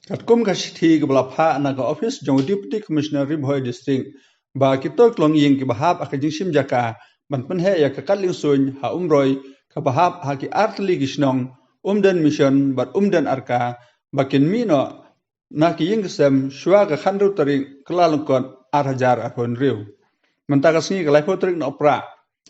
Katkum kashiti ke belapha na ka office jong deputy commissioner Ribhoi district ba kitoi klong ying ki bahap akajing sim jaka ban penhe ya ka katling sun ha umroi ka bahap ha ki artli gisnong umden mission bat umden arka bakin mino na ki ying sem shwa ka khandru taring kelalungkot 8,000 arhon riu mentaka singi ka laifo taring na opra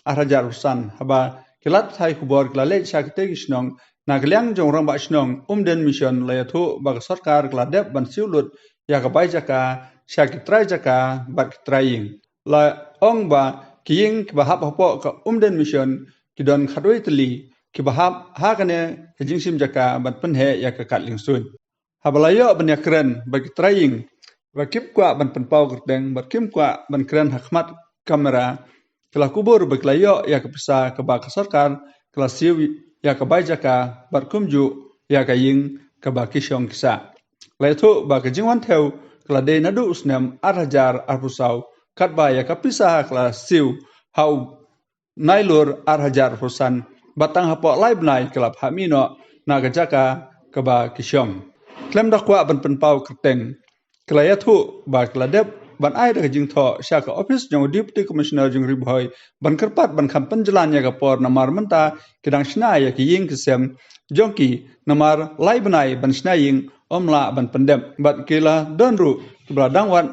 8,000 usan haba kilat thai kubor klale shakte gisnong na kaliang jong rang ba snong umden mission layathu ba sarkar kladep ban siulut ya ka bai jaka syakitrai jaka bat kitraying la ong ba kiying kibahap hapo ka umden mission kidon khadoi tli kibahap ha kane kajingsim jaka bat penhe ya ka katling sun habalayo ban yakren ba kitraying ba kip kwa ban penpau kerteng bat kim kwa ban kren hakmat kamera kala kubur ba klayo ya ka pisa ka ba sarkar kala siu ya ka bai jaka barkumju ya ka ying ka ba kisyong kisa laithu ba ka jingwan theu kala de nadu usnam 8,000 arpusau kat ba ya ka pisa kala siu hau nailur 8,000 pusan batang hapo lai bnai kala phamino na ka jaka ka ba kisyong klem dakwa ban penpau kerteng kala yathu ba kala dep ban ai da jing tho sha ka office jong deputy commissioner jong Ribhoi ban kerpat ban kham penjalan ya ka por namar menta kidang shna ya ki ying kisem jongki namar lai bnai ban shna ying omla ban pendem bat kila donru kibla dangwan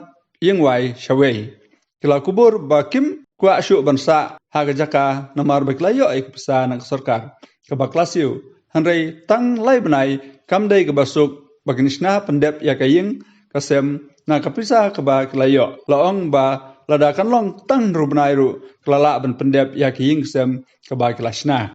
ying wai shawei kila kubur ba kim kwa shu ban sa ha ka jaka namar baklayo ai pisa na sarkar ka baklasiu hanrei tang lai bnai kamdei ka basuk bagnishna pendep ya ka ying kasem na kapisa ka ba klayo laong ba ladakan long tang rubnai ru klala ban pendep ya ki ying sem ka ba klashna